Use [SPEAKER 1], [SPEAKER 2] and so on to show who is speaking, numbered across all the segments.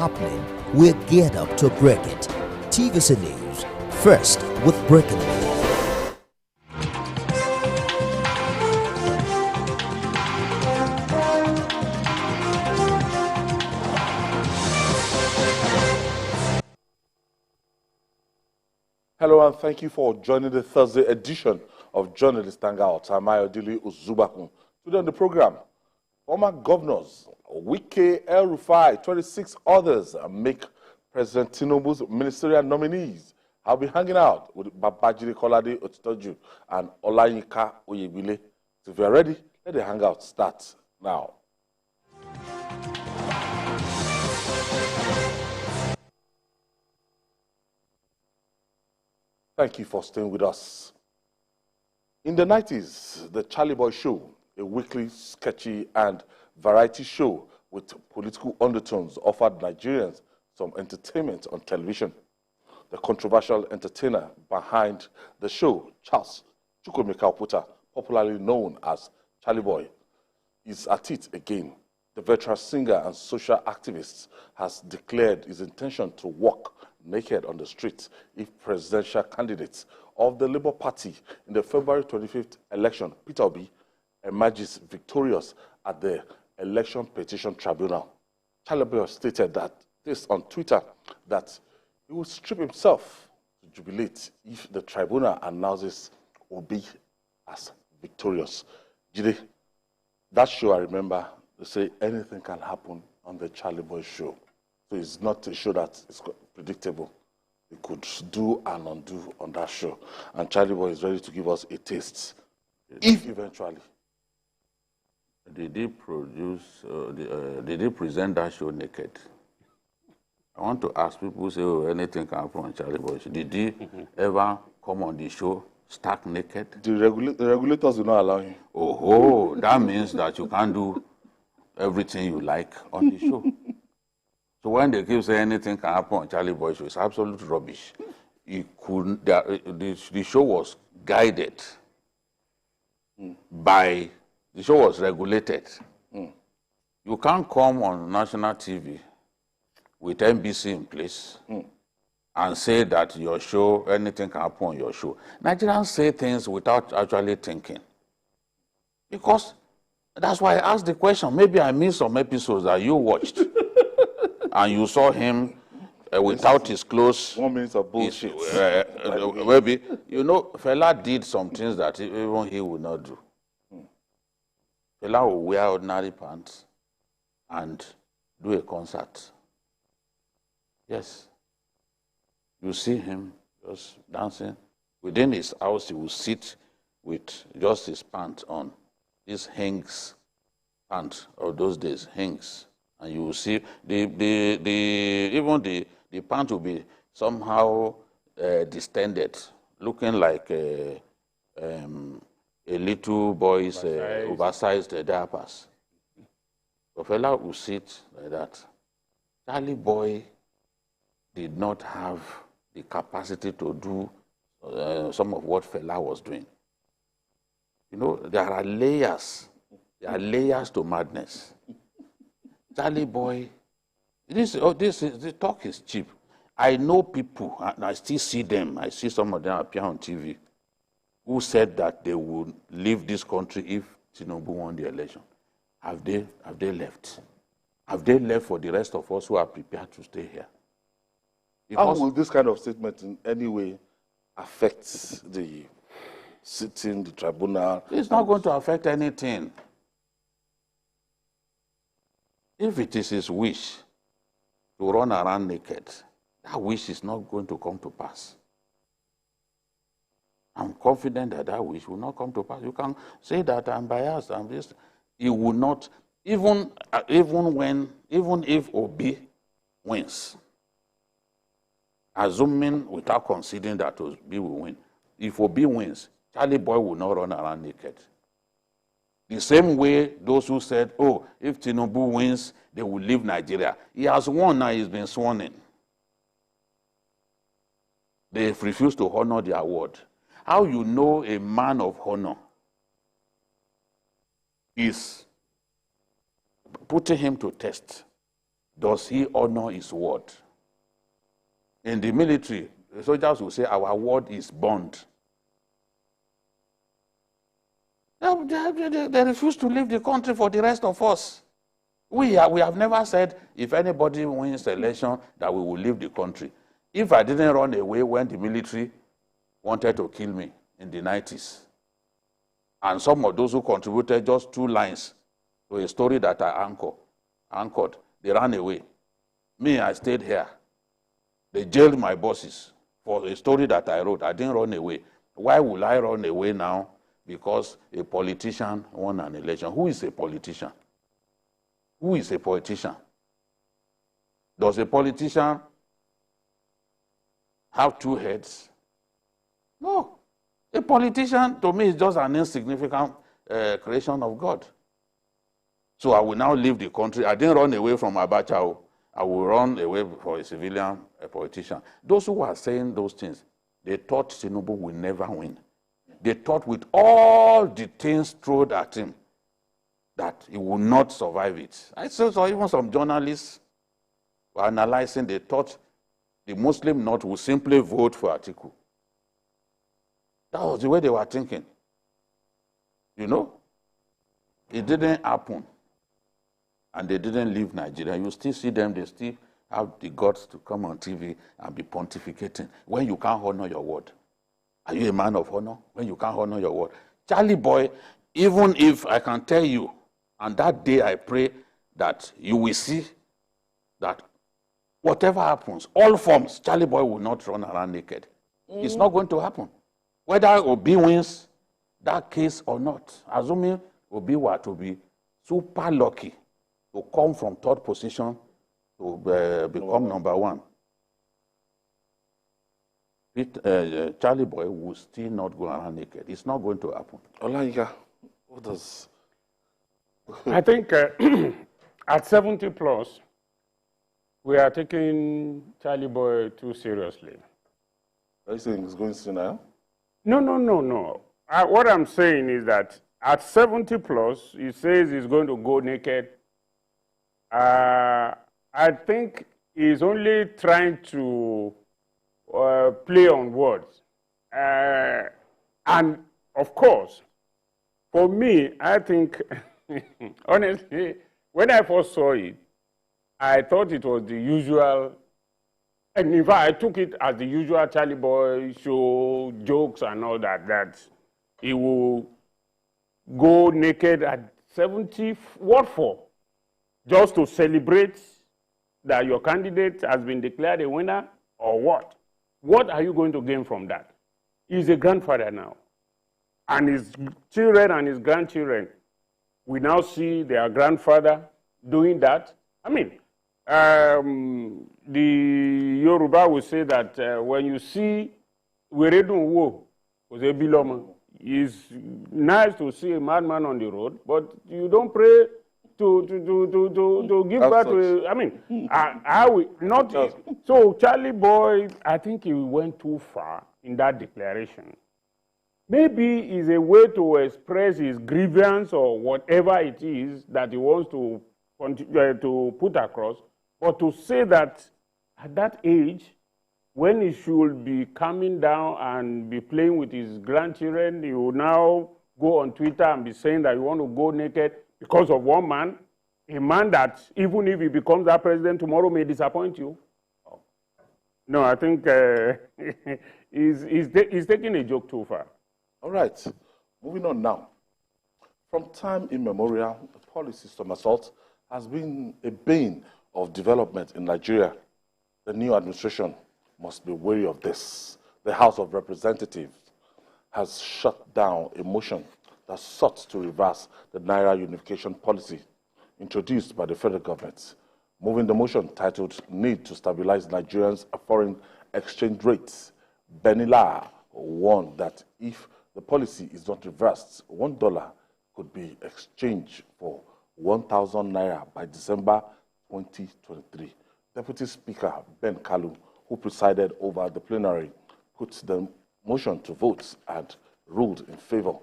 [SPEAKER 1] happening, we're geared up to break it. TVC News, first with breaking news.
[SPEAKER 2] Hello and thank you for joining the Thursday edition of Journalist Hangout. I'm Ayodele Uzubakun. Today on the program, former governors Wike, El-Rufai, 26 others make President Tinubu's ministerial nominees. I'll be hanging out with Babajide Kolade Otitoju and Olayinka Oyebile. So if you're ready, let the hangout start now. Thank you for staying with us. In the 90s, the Charlie Boy Show, a weekly, sketchy, and variety show with political undertones, offered Nigerians some entertainment on television. The controversial entertainer behind the show, Charles Chukwemeka Oputa, popularly known as Charlie Boy, is at it again. The veteran singer and social activist has declared his intention to walk naked on the streets if presidential candidates of the Labour Party in the February 25th election, Peter Obi, emerges victorious at the Election Petition Tribunal. Charlie Boy stated that this on Twitter that he would strip himself to jubilate if the tribunal announces Obi as victorious. Jide, that show, I remember, they say anything can happen on the Charlie Boy Show. So it's not a show that is predictable. He could do and undo on that show. And Charlie Boy is ready to give us a taste, if eventually.
[SPEAKER 3] Did they produce, did they present that show naked? I want to ask people who say, oh, anything can happen on Charlie Boy. Did he ever come on the show stark naked?
[SPEAKER 2] The regulators do not allow him.
[SPEAKER 3] Oh, that means that you can't do everything you like on the show. So when they keep saying anything can happen on Charlie Boy Show, it's absolute rubbish. The show was guided by, the show was regulated. You can't come on national TV with NBC in place and say that your show, anything can happen on your show. Nigerians say things without actually thinking. Because that's why I asked the question. Maybe I missed some episodes that you watched. And you saw him without his clothes.
[SPEAKER 2] 1 minute of bullshit.
[SPEAKER 3] Maybe, you know, Fela did some things that even he would not do. Fela will wear ordinary pants and do a concert. Yes. You see him just dancing. Within his house, he will sit with just his pants on. These Hanks pants of those days, Hanks. And you will see even the pants will be somehow distended, looking like a little boy's oversized diapers. The fella will sit like that. Charlie Boy did not have the capacity to do some of what Fela was doing. You know, there are layers. There are layers to madness. Charlie Boy, the talk is cheap. I know people, and I still see them, I see some of them appear on TV, who said that they would leave this country if Tinubu won the election. Have they left? Have they left for the rest of us who are prepared to stay here?
[SPEAKER 2] Because how will this kind of statement in any way affect the sitting, the tribunal?
[SPEAKER 3] It's not going to affect anything. If it is his wish to run around naked, that wish is not going to come to pass. I'm confident that that wish will not come to pass. You can say that I'm biased, I'm this. It will not, even if Obi wins, assuming without considering that Obi will win, if Obi wins, Charlie Boy will not run around naked. The same way those who said, oh, if Tinubu wins, they will leave Nigeria. He has won now, he's been sworn in. They refused to honor the award. How you know a man of honor is putting him to test. does he honor his word? In the military, the soldiers will say, our word is bond. They refuse to leave the country for the rest of us. We have never said, if anybody wins the election, that we will leave the country. If I didn't run away when the military wanted to kill me in the 90s, and some of those who contributed just 2 lines to a story that I anchored, they ran away. Me, I stayed here. They jailed my bosses for a story that I wrote. I didn't run away. Why will I run away now? Because a politician won an election. Who is a politician? Who is a politician? Does a politician have 2 heads? No. A politician, to me, is just an insignificant creation of God. So I will now leave the country. I didn't run away from Abacha. I will run away for a civilian politician. Those who are saying those things, they thought Tinubu will never win. They thought with all the things thrown at him that he would not survive it. I saw even some journalists were analyzing, they thought the Muslim North would simply vote for Atiku. That was the way they were thinking. You know? It didn't happen. And they didn't leave Nigeria. You still see them, they still have the guts to come on TV and be pontificating when you can't honor your word. Are you a man of honor when you can't honor your word? Charlie boy, even if I can tell you, and that day I pray that you will see that whatever happens, all forms, Charlie boy will not run around naked. It's not going to happen. Whether Obi wins that case or not, assuming Obi were to be super lucky to come from 3rd position to become number 1, Charlie boy will still not go around naked. It's not going to happen.
[SPEAKER 2] Olayinka, what does...
[SPEAKER 4] I think at 70 plus, we are taking Charlie boy too seriously.
[SPEAKER 2] Are you saying it's going senile?
[SPEAKER 4] No. What I'm saying is that at 70 plus, he says he's going to go naked. I think he's only trying to play on words. And of course, for me, I think, honestly, when I first saw it, I thought it was the usual, and in fact, I took it as the usual Charlie boy show, jokes and all that, that he will go naked at 70, what for? Just to celebrate that your candidate has been declared a winner, or what? What are you going to gain from that? He's a grandfather now. And his children and his grandchildren, we now see their grandfather doing that. I mean, the Yoruba will say that when you see Weredun Wo, it's nice to see a madman on the road, but you don't pray to give back to, I mean, how not, so Charlie boy, I think he went too far in that declaration. Maybe it's a way to express his grievance or whatever it is that he wants to put across, but to say that at that age, when he should be calming down and be playing with his grandchildren, he will now go on Twitter and be saying that you want to go naked because of one man, a man that even if he becomes that president tomorrow may disappoint you. No, I think he's taking a joke too far.
[SPEAKER 2] All right, moving on now. From time immemorial, the policy somersault has been a bane of development in Nigeria. The new administration must be wary of this. The House of Representatives has shut down a motion that sought to reverse the Naira unification policy introduced by the federal government. Moving the motion titled Need to Stabilize Nigerians' Foreign Exchange Rates, Benila warned that if the policy is not reversed, $1 could be exchanged for 1,000 Naira by December 2023. Deputy Speaker Ben Kalu, who presided over the plenary, put the motion to vote and ruled in favor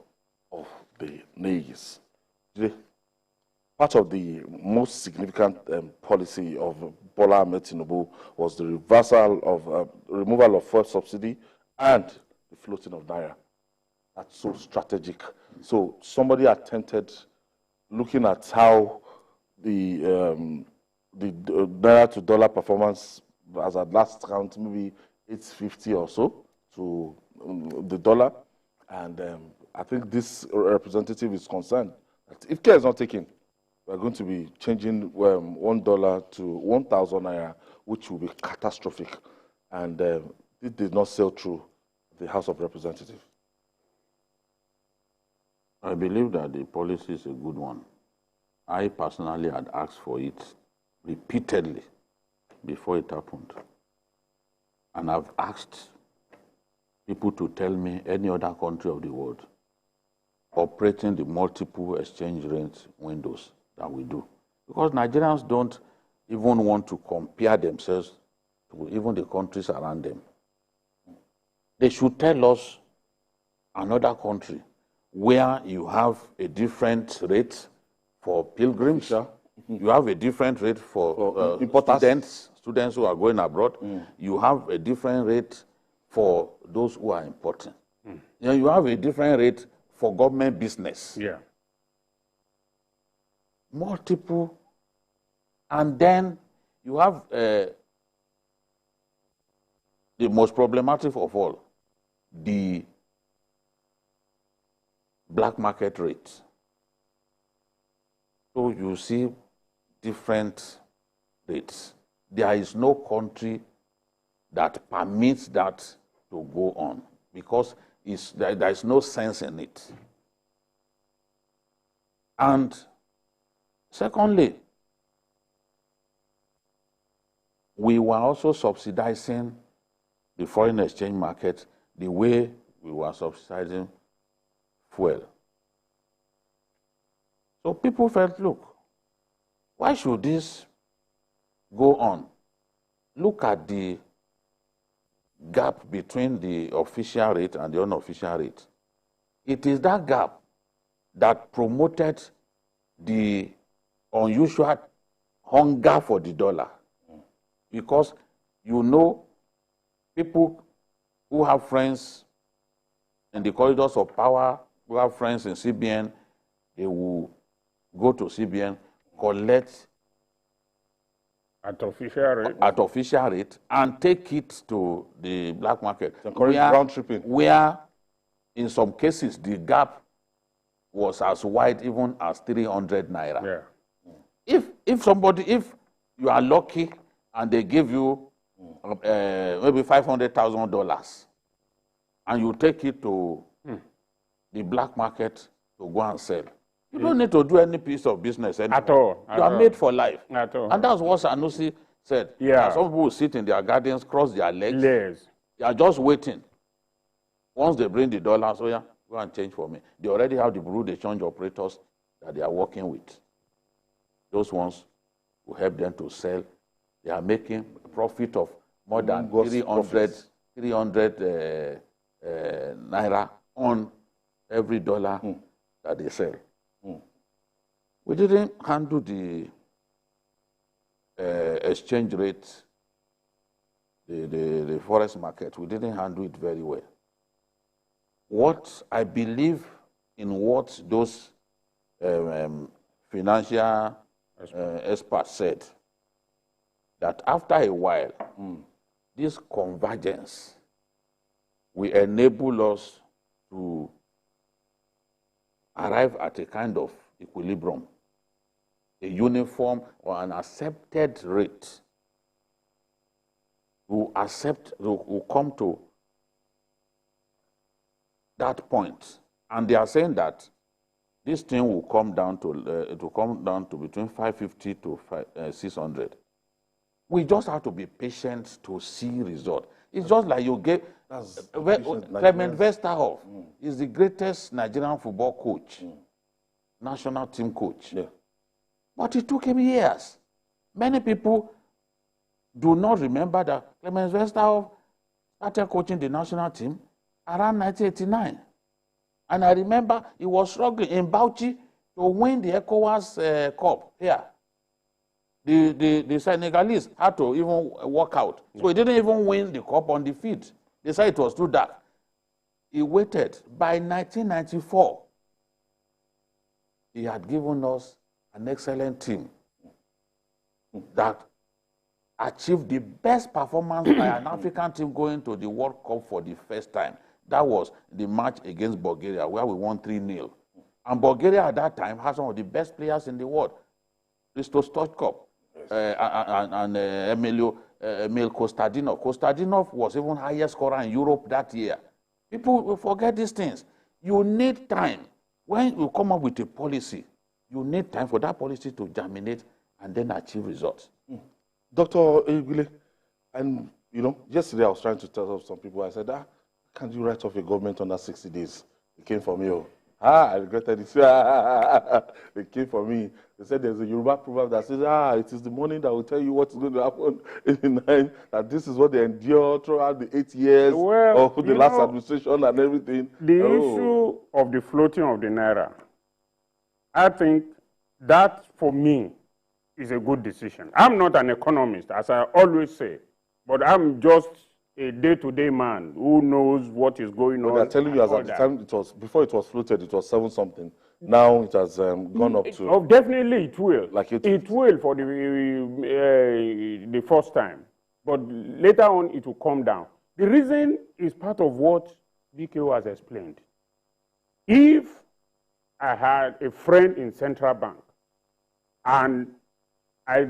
[SPEAKER 2] of the nays. part of the most significant policy of Bola Ahmed Tinubu was the removal of fuel subsidy and the floating of naira. That's so strategic. So somebody attempted looking at how the naira to dollar performance, as at last count, maybe 850 or so to the dollar, and I think this representative is concerned that if care is not taken, we're going to be changing $1 to 1,000 naira, which will be catastrophic, and it did not sail through the House of Representatives.
[SPEAKER 3] I believe that the policy is a good one. I personally had asked for it repeatedly before it happened. And I've asked people to tell me any other country of the world operating the multiple exchange rate windows that we do. Because Nigerians don't even want to compare themselves to even the countries around them. They should tell us another country where you have a different rate for pilgrims, you have a different rate for students who are going abroad, you have a different rate for those who are importing. You know, you have a different rate for government business.
[SPEAKER 4] Yeah.
[SPEAKER 3] Multiple. And then you have the most problematic of all, the black market rates. So you see different rates. There is no country that permits that to go on because there is no sense in it. And secondly, we were also subsidizing the foreign exchange market the way we were subsidizing fuel. So people felt, look, why should this go on? Look at the gap between the official rate and the unofficial rate. It is that gap that promoted the unusual hunger for the dollar. Because, you know, people who have friends in the corridors of power, who have friends in CBN, they will go to CBN, collect
[SPEAKER 4] at official rate,
[SPEAKER 3] and take it to the black market.
[SPEAKER 2] Round tripping.
[SPEAKER 3] Where, in some cases, the gap was as wide even as 300 naira.
[SPEAKER 4] Yeah.
[SPEAKER 3] If you are lucky and they give you maybe $500,000 and you take it to the black market to go and sell, you don't need to do any piece of business anymore.
[SPEAKER 4] At all.
[SPEAKER 3] You are made for life.
[SPEAKER 4] At all.
[SPEAKER 3] And that's what Sanusi said.
[SPEAKER 4] Yeah.
[SPEAKER 3] Some people will sit in their gardens, cross their legs. They are just waiting. Once they bring the dollars, oh yeah, go and change for me. They already have the bureau de change operators that they are working with. Those ones will help them to sell. They are making a profit of more than 300 naira on every dollar that they sell. We didn't handle the exchange rate, the forex market. We didn't handle it very well. What I believe in what those financial experts said, that after a while, this convergence will enable us to arrive at a kind of equilibrium, a uniform or an accepted rate. Will come to that point, and they are saying that this thing will come down to between 550 to 600. We just have to be patient to see result. It's just like you get Clement Westerhoff is the greatest Nigerian football coach, national team coach.
[SPEAKER 2] Yeah.
[SPEAKER 3] But it took him years. Many people do not remember that Clement Westerhoff started coaching the national team around 1989. And I remember he was struggling in Bauchi to win the ECOWAS Cup here. The Senegalese had to even walk out. So he didn't even win the cup on the field. They said it was too dark. He waited. By 1994, he had given us an excellent team that achieved the best performance by an African team going to the World Cup for the first time. That was the match against Bulgaria, where we won 3-0. And Bulgaria at that time had some of the best players in the world. Christos Stoichkov and Emil Kostadinov. Kostadinov was even highest scorer in Europe that year. People will forget these things. You need time. When you come up with a policy, you need time for that policy to germinate and then achieve results.
[SPEAKER 2] Dr. Egule, and yesterday I was trying to tell some people, I said, can't you write off a government under 60 days? It came from you. I regretted it. It came from me. They said there's a Yoruba proverb that says, it is the morning that will tell you what is going to happen in the night, that this is what they endure throughout the 8 years of the last administration and everything.
[SPEAKER 4] The issue of the floating of the Naira, I think that, for me, is a good decision. I'm not an economist, as I always say, but I'm just a day-to-day man who knows what is going on.
[SPEAKER 2] They're telling you, as at the time before it was floated, it was 7-something. Now it has gone up to.
[SPEAKER 4] Definitely, it will.
[SPEAKER 2] Like
[SPEAKER 4] it will for the first time, but later on it will come down. The reason is part of what BKO has explained. If I had a friend in Central Bank and I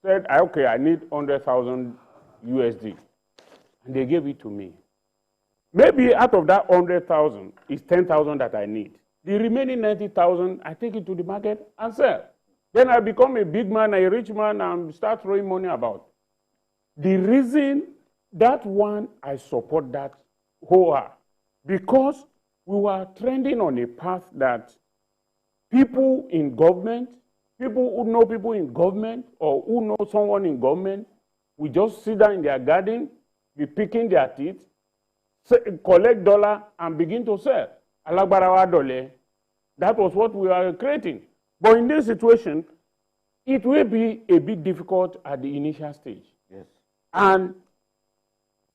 [SPEAKER 4] said, okay, I need 100,000 USD. And they gave it to me. Maybe out of that 100,000 is 10,000 that I need. The remaining 90,000, I take it to the market and sell. Then I become a big man, a rich man, and start throwing money about. The reason that one, I support that wholeheartedly, because we were trending on a path that people in government, people who know people in government or who know someone in government, we just sit down in their garden, be picking their teeth, collect dollar, and begin to sell. That was what we are creating. But in this situation, it will be a bit difficult at the initial stage.
[SPEAKER 3] Yes.
[SPEAKER 4] And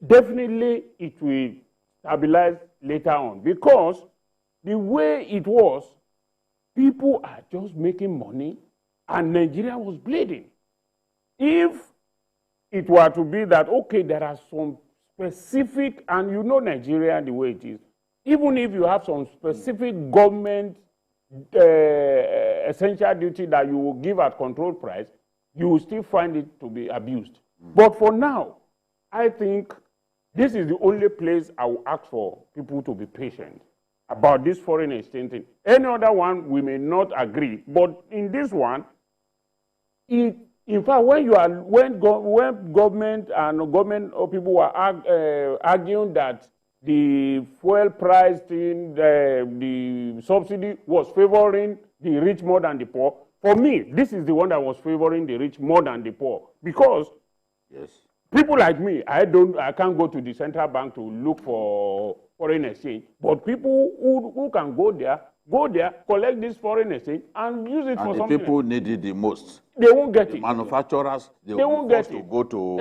[SPEAKER 4] definitely it will stabilize later on, because the way it was, people are just making money and Nigeria was bleeding. If it were to be that, okay, there are some specific, and you know Nigeria the way it is, even if you have some specific government essential duty that you will give at controlled price, you will still find it to be abused. But for now, I think this is the only place I will ask for people to be patient about this foreign exchange thing. Any other one, we may not agree, but in this one, in fact, when government and government or people were arguing that the fuel price thing, the subsidy was favoring the rich more than the poor, for me, this is the one that was favoring the rich more than the poor, because people like me, I can't go to the central bank to look for foreign exchange, but people who can go there, collect this foreign exchange, and use it for something.
[SPEAKER 3] And the people need it the most.
[SPEAKER 4] They won't get it.
[SPEAKER 3] Manufacturers, they won't get it. To go to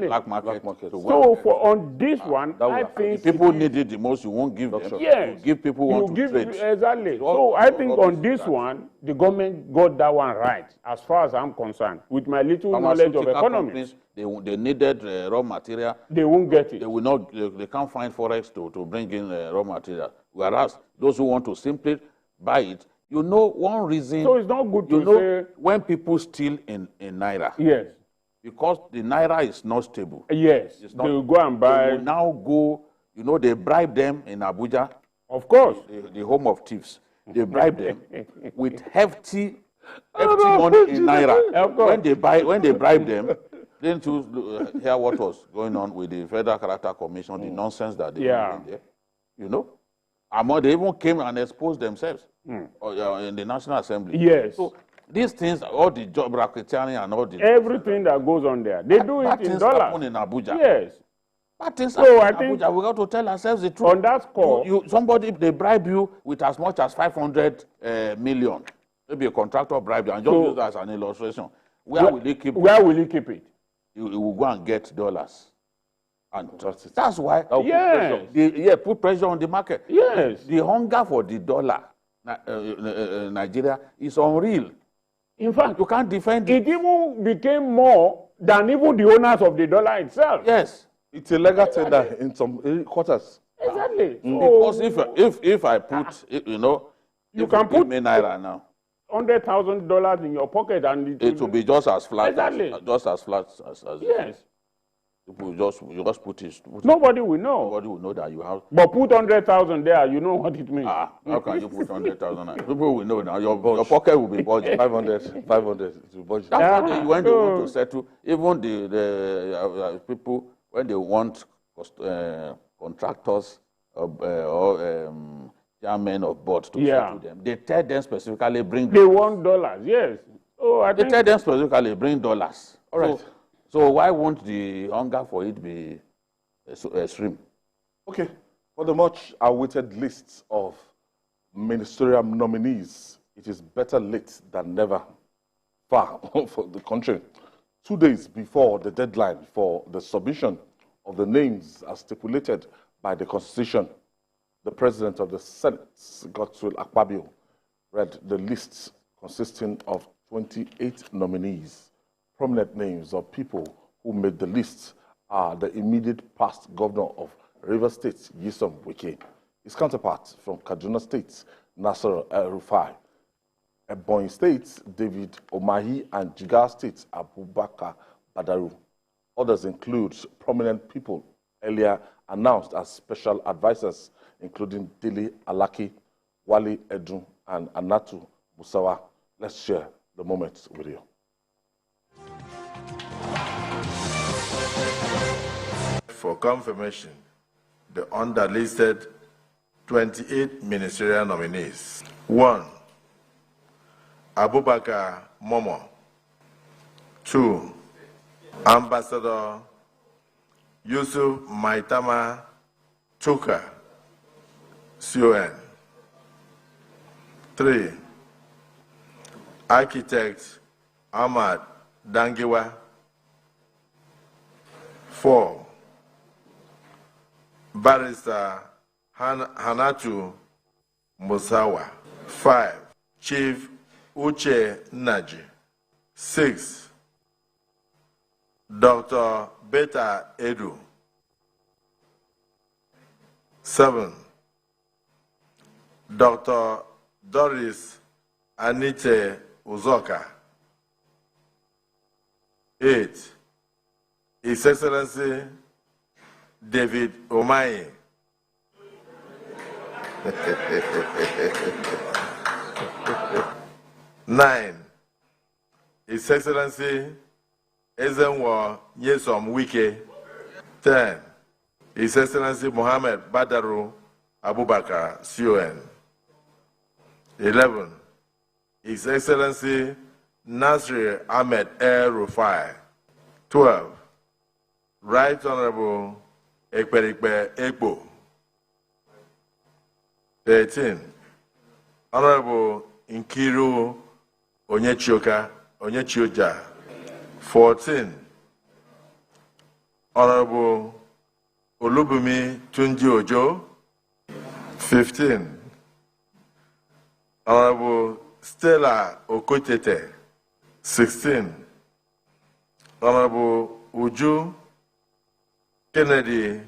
[SPEAKER 3] black market.
[SPEAKER 4] So on this one, I think
[SPEAKER 3] people need it the most. You won't give them.
[SPEAKER 4] Yes.
[SPEAKER 3] You give people who want to trade.
[SPEAKER 4] Exactly. So I think on this one, the government got that one right, as far as I'm concerned. With my little knowledge of economics,
[SPEAKER 3] they needed raw material.
[SPEAKER 4] They won't get it.
[SPEAKER 3] They will not. They can't find forex to bring in raw material. Whereas those who want to simply buy it, you know, one reason.
[SPEAKER 4] So it's not good to say
[SPEAKER 3] when people steal in naira.
[SPEAKER 4] Yes.
[SPEAKER 3] Because the naira is not stable.
[SPEAKER 4] Yes. They will go and buy.
[SPEAKER 3] They will now go. You know, they bribe them in Abuja.
[SPEAKER 4] Of course.
[SPEAKER 3] The home of thieves. They bribe them with hefty money in naira.
[SPEAKER 4] Of course.
[SPEAKER 3] When they bribe them, didn't you hear what was going on with the Federal Character Commission? The nonsense that they did there. You know. They even came and exposed themselves in the National Assembly.
[SPEAKER 4] Yes.
[SPEAKER 3] So these things, all the job racketeering and all the
[SPEAKER 4] everything that goes on there, they do it in dollars.
[SPEAKER 3] Happen in Abuja.
[SPEAKER 4] Yes.
[SPEAKER 3] Bad things
[SPEAKER 4] So
[SPEAKER 3] happen
[SPEAKER 4] I
[SPEAKER 3] in
[SPEAKER 4] think
[SPEAKER 3] Abuja. We got to tell ourselves the truth.
[SPEAKER 4] On that score,
[SPEAKER 3] somebody, they bribe you with as much as 500 million. maybe a contractor bribed and just use that as an illustration. Where will he keep it?
[SPEAKER 4] Where will he keep it?
[SPEAKER 3] He will go and get dollars. And that's why put pressure on the market.
[SPEAKER 4] Yes.
[SPEAKER 3] The hunger for the dollar, Nigeria, is unreal.
[SPEAKER 4] In fact,
[SPEAKER 3] you can't defend it.
[SPEAKER 4] It even became more than even the owners of the dollar itself.
[SPEAKER 3] Yes.
[SPEAKER 2] It's a legal tender in some quarters.
[SPEAKER 4] Exactly.
[SPEAKER 3] Because if I put, you
[SPEAKER 4] can put
[SPEAKER 3] naira now,
[SPEAKER 4] $100,000 in your pocket and
[SPEAKER 3] it will be just as flat.
[SPEAKER 4] Exactly.
[SPEAKER 3] Just as flat as
[SPEAKER 4] yes.
[SPEAKER 3] You just put it.
[SPEAKER 4] Nobody will know.
[SPEAKER 3] Nobody will know that you have.
[SPEAKER 4] But put 100,000 there, you know what it means.
[SPEAKER 3] How can you put 100,000? People will know now. Your pocket will be budget.
[SPEAKER 2] 500 it will budget.
[SPEAKER 3] That's why when they want to settle, even the people, when they want contractors or chairmen of board to settle them, they tell them specifically bring.
[SPEAKER 4] They want dollars, yes.
[SPEAKER 3] They tell them specifically bring dollars. All right. So why won't the hunger for it be extreme?
[SPEAKER 2] Okay. For the much awaited list of ministerial nominees, it is better late than never far for the country. 2 days before the deadline for the submission of the names as stipulated by the Constitution, the President of the Senate, Godswill Akpabio, read the list consisting of 28 nominees. Prominent names of people who made the list are the immediate past governor of Rivers State, Nyesom Wike, his counterpart from Kaduna State, Nasser El-Rufai, Ebonyi State, David Omahi, and Jigawa State, Abubakar Badaru. Others include prominent people earlier announced as special advisors, including Dele Alaki, Wale Edun, and Anatu Musawa. Let's share the moments with you.
[SPEAKER 5] For confirmation, the underlisted 28 ministerial nominees. 1. Abubakar Momo. 2. Ambassador Yusuf Maitama Tuka, CON. 3. Architect Ahmad Dangiwa. 4. Barrister Hanatu Musawa. 5. Chief Uche Naji. 6. Dr. Beta Edu. 7. Dr. Doris Anite Uzoka. 8. His Excellency David Omahi. 9. His Excellency Ezenwa Nyesom Wike. 10. His Excellency Mohammed Badaru Abubakar, CON. 11. His Excellency Nasir Ahmed El-Rufai. 12. Right Honorable Ekperikpe Ekpo. 13. Honorable Nkiru Onyechioja. 14. Honorable Olubumi Tunji Ojo. 15. Honorable Stella Okotete. 16. Honorable Uju Kennedy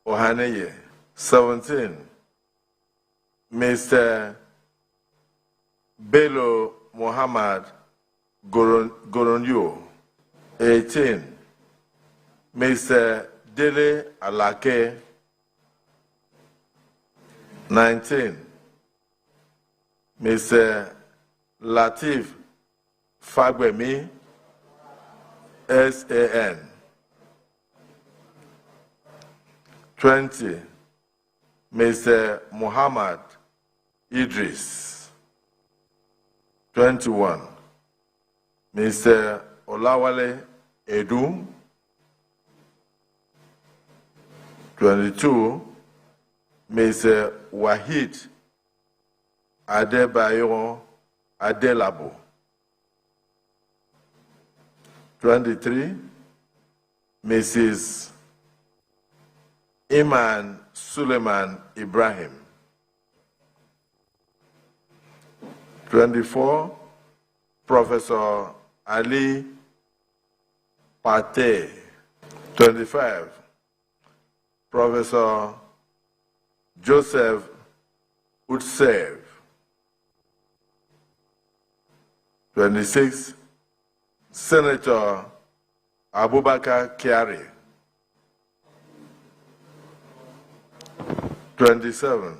[SPEAKER 5] Ohaneye. 17. Mr. Bello Muhammad Goronyo. 18. Mr. Dele Alake. 19. Mr. Latif Fagbemi, SAN. 20. Mr. Muhammad Idris. 21. Mr. Olawale Edu. 22. Mr. Wahid Adebayo Adelabo. 23, Mrs. Iman Suleiman Ibrahim. 24, Professor Ali Pate. 25, Professor Joseph Utsev. 26, Senator Abubakar Kyari. 27,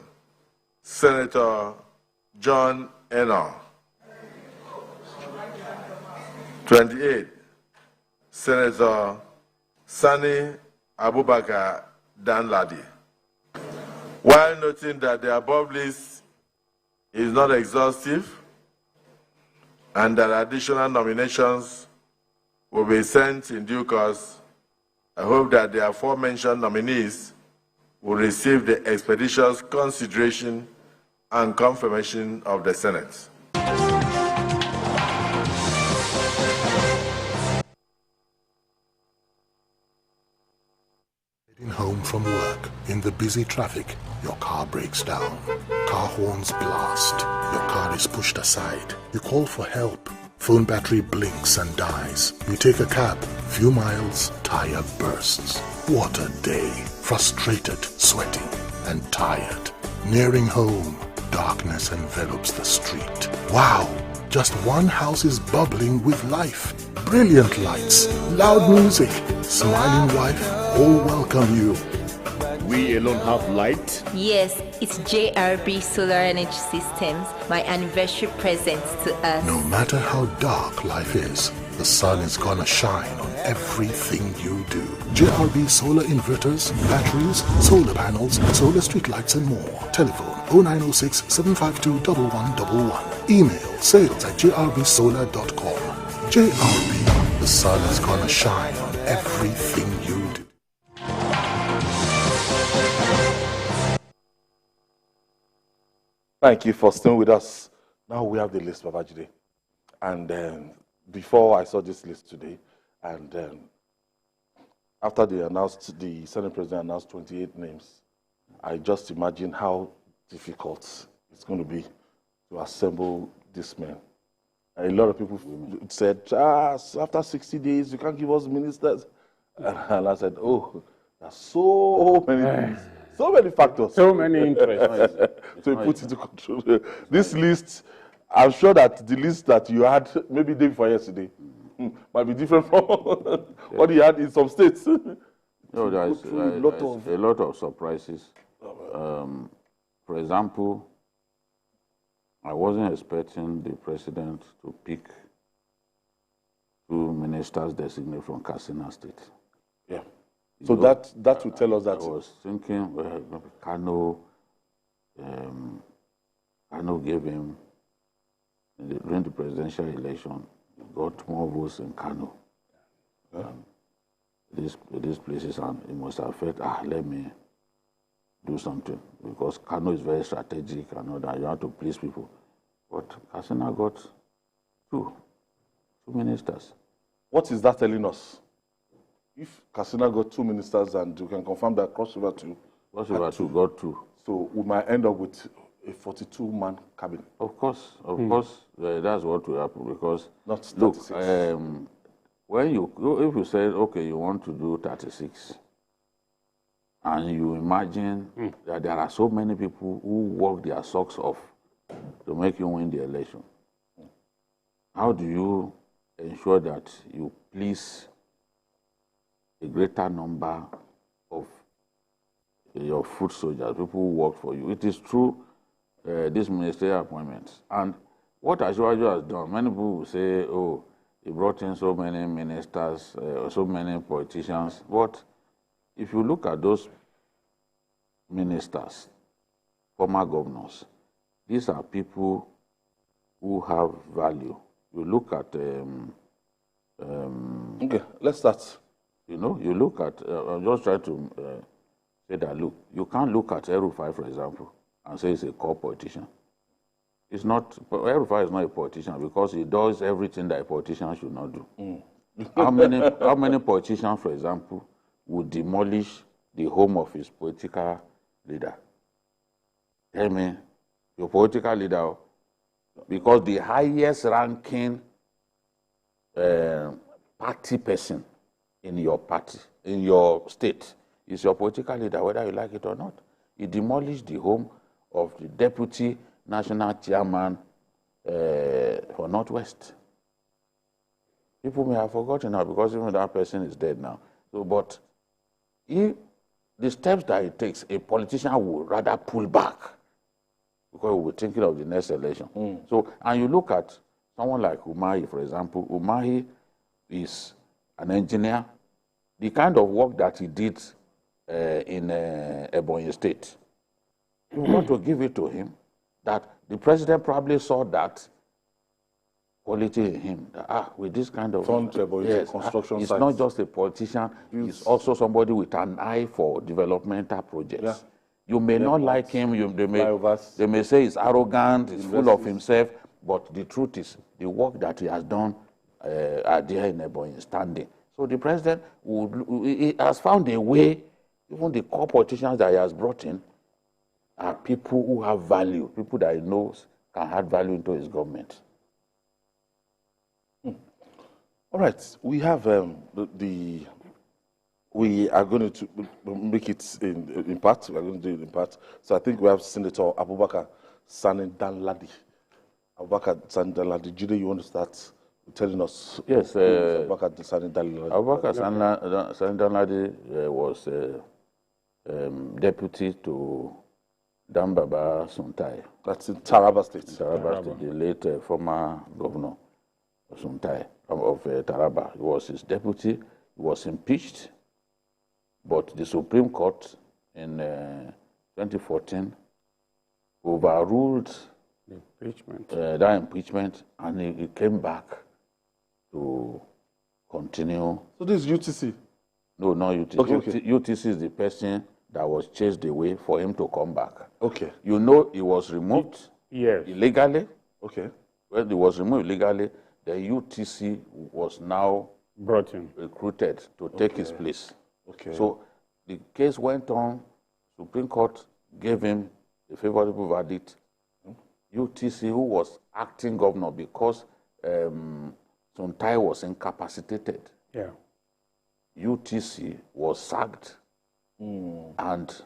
[SPEAKER 5] Senator John Eno. 28, Senator Sani Abubakar Danladi. While noting that the above list is not exhaustive and that additional nominations will be sent in due course, I hope that the aforementioned nominees will receive the expeditious consideration and confirmation of the Senate.
[SPEAKER 6] Heading home from work, in the busy traffic, your car breaks down. Car horns blast. Your car is pushed aside. You call for help. Phone battery blinks and dies. You take a cab. Few miles, tire bursts. What a day. Frustrated, sweating, and tired. Nearing home, darkness envelops the street. Wow! Just one house is bubbling with life. Brilliant lights, loud music, smiling wife, all welcome you.
[SPEAKER 7] We alone have light?
[SPEAKER 8] Yes, it's JRB Solar Energy Systems, my anniversary present to us.
[SPEAKER 6] No matter how dark life is, the sun is gonna shine on everything you do. JRB solar inverters, batteries, solar panels, solar streetlights and more. Telephone 0906 752 1111. Email sales@jrbsolar.com. JRB, the sun is gonna shine on everything you do.
[SPEAKER 2] Thank you for staying with us. Now we have the list, Babajide. And before I saw this list today, and after they announced, the Senate President announced 28 names, I just imagine how difficult it's going to be to assemble this men. A lot of people said, after 60 days, you can't give us ministers. And I said, oh, there's so many things, so many factors.
[SPEAKER 4] So many interests.
[SPEAKER 2] To put into control. This list, I'm sure that the list that you had maybe day before yesterday might be different from what you had in some states.
[SPEAKER 3] No, there's a lot of surprises. For example, I wasn't expecting the president to pick 2 ministers designated from Katsina State.
[SPEAKER 2] Yeah. So that will tell us that.
[SPEAKER 3] I was thinking, Kano gave him, during the presidential election, he got more votes in Kano. These places, and he must have felt, let me do something, because Kano is very strategic and all that. You have to please people. But Katsina got two ministers.
[SPEAKER 2] What is that telling us? If Katsina got 2 ministers and you can confirm that Cross River 2
[SPEAKER 3] got 2.
[SPEAKER 2] So we might end up with a 42-man cabinet.
[SPEAKER 3] Of course, that's what will happen, because
[SPEAKER 2] not 36.
[SPEAKER 3] Look, if you say, okay, you want to do 36, and you imagine that there are so many people who work their socks off to make you win the election, how do you ensure that you please a greater number of your foot soldiers, people who work for you? It is true, these ministerial appointments. And what Ashwaju has done, many people will say, oh, he brought in so many ministers, so many politicians. But if you look at those ministers, former governors, these are people who have value. You look at...
[SPEAKER 2] okay, let's start.
[SPEAKER 3] You look at... I'm just trying to say that, look, you can't look at El-Rufai, for example, and say he's a core politician. It's not, El-Rufai is not a politician because he does everything that a politician should not do. How many politicians, for example, would demolish the home of his political leader? Tell me, your political leader, because the highest ranking party person in your party, in your state, is your political leader, whether you like it or not. He demolished the home of the deputy national chairman for Northwest. People may have forgotten now because even that person is dead now. So, but if the steps that it takes, a politician would rather pull back because we're thinking of the next election. So, and you look at someone like Umahi, for example. Umahi is an engineer. The kind of work that he did in Ebonyi State, you got to give it to him. That the president probably saw that quality in him. That, with this kind of
[SPEAKER 2] construction
[SPEAKER 3] he's
[SPEAKER 2] sites.
[SPEAKER 3] not just a politician. He's also somebody with an eye for developmental projects.
[SPEAKER 2] Yeah.
[SPEAKER 3] You may not like him. They may say he's arrogant, he's full of himself. But the truth is, the work that he has done are there in Ebonyi standing. So the president he has found a way. Even the core politicians that he has brought in are people who have value, people that he knows can add value into his government.
[SPEAKER 2] All right, we have we are going to make it in part. We are going to do it in part. So I think we have Senator Abubakar Sani Danladi. Abubakar Sani Danladi. Jude, you want to start telling us?
[SPEAKER 3] Yes.
[SPEAKER 2] Abubakar Sani Danladi.
[SPEAKER 3] Abubakar Sani Danladi was deputy to Dambaba Suntai.
[SPEAKER 2] That's in Taraba State.
[SPEAKER 3] Taraba State, the late former governor of Suntai, of Taraba. He was his deputy. He was impeached, but the Supreme Court in 2014 overruled that impeachment, and he came back to continue.
[SPEAKER 2] So this is UTC?
[SPEAKER 3] No, not UTC.
[SPEAKER 2] Okay.
[SPEAKER 3] UTC is the person that was chased away for him to come back.
[SPEAKER 2] Okay.
[SPEAKER 3] You know he was removed illegally.
[SPEAKER 2] Okay.
[SPEAKER 3] When he was removed illegally, the UTC was now
[SPEAKER 4] brought in,
[SPEAKER 3] recruited to take his place.
[SPEAKER 2] Okay.
[SPEAKER 3] So the case went on. Supreme Court gave him a favorable verdict. UTC, who was acting governor because Suntai was incapacitated.
[SPEAKER 4] Yeah.
[SPEAKER 3] UTC was sacked, and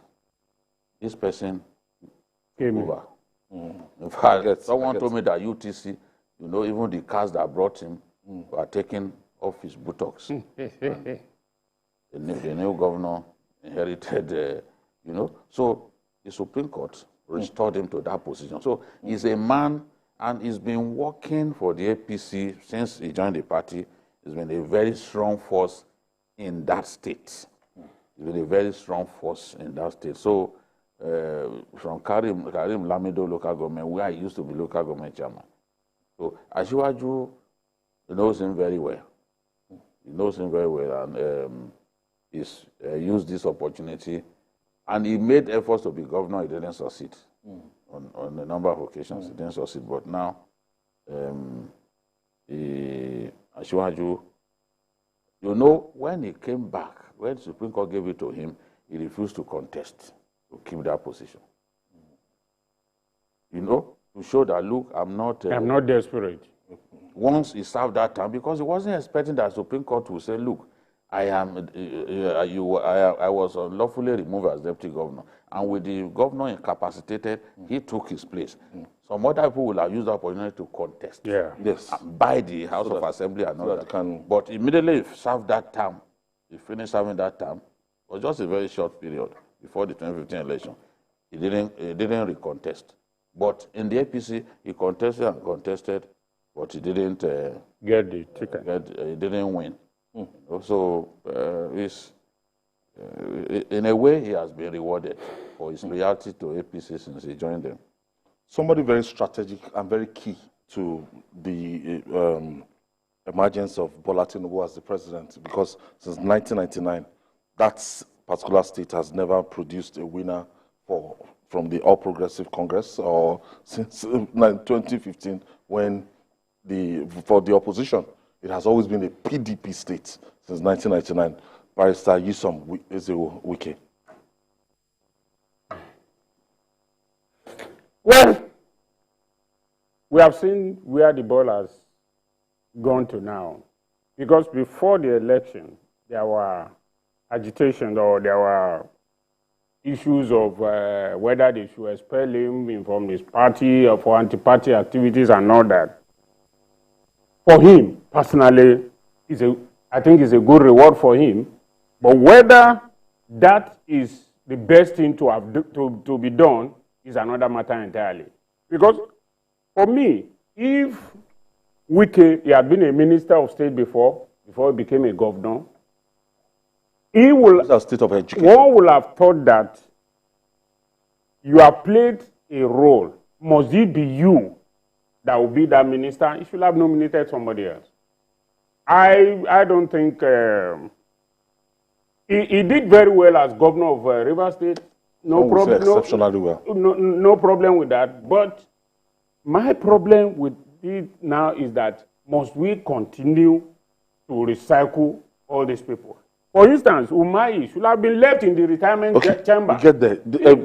[SPEAKER 3] this person came over. In fact, someone told me that UTC, you know, even the cars that brought him were taken off his buttocks. The new governor inherited, you know. So the Supreme Court restored him to that position. So he's a man, and he's been working for the APC since he joined the party. He's been a very strong force in that state. He's been a very strong force in that state. So from Karim Lamido local government, where I used to be local government chairman. So Asiwaju knows him very well. He knows him very well, and he's used this opportunity. And he made efforts to be governor. He didn't succeed on a number of occasions. He didn't succeed. But now, Asiwaju, you know, when he came back, when the Supreme Court gave it to him, he refused to contest, to keep that position. You know, to show that, look, I'm not
[SPEAKER 4] desperate.
[SPEAKER 3] Once he served that time, because he wasn't expecting that Supreme Court would say, look, I was unlawfully removed as deputy governor, and with the governor incapacitated, he took his place. Some other people will have used the opportunity to contest.
[SPEAKER 4] Yeah.
[SPEAKER 2] Yes.
[SPEAKER 3] By the House of Assembly and all that. But immediately he served that term. He finished serving that term. It was just a very short period before the 2015 election. He didn't recontest. But in the APC, he contested and contested, but he didn't
[SPEAKER 4] get the ticket.
[SPEAKER 3] He didn't win. So, in a way, he has been rewarded for his loyalty to APC since he joined them.
[SPEAKER 2] Somebody very strategic and very key to the emergence of Bola Tinubu as the president, because since 1999, that particular state has never produced a winner for from the All Progressive Congress, or since 2015, when for the opposition, it has always been a PDP state since 1999. Barrister Yisom Wike.
[SPEAKER 4] Well, we have seen where the ball has gone to now. Because before the election, there were agitation, or there were issues of whether they should expel him from his party or for anti-party activities and all that. For him, personally, I think it's a good reward for him. But whether that is the best thing to be done is another matter entirely. Because for me, if Wike, he had been a minister of state before he became a governor, he will,
[SPEAKER 2] state of education.
[SPEAKER 4] One will have thought that you have played a role. Must it be you that will be that minister? You should have nominated somebody else. I don't think he did very well as governor of Rivers State. No problem.
[SPEAKER 2] Exceptionally well.
[SPEAKER 4] No problem with that. But my problem with it now is that must we continue to recycle all these people? For instance, Umahi should have been left in the retirement chamber.
[SPEAKER 2] You get there.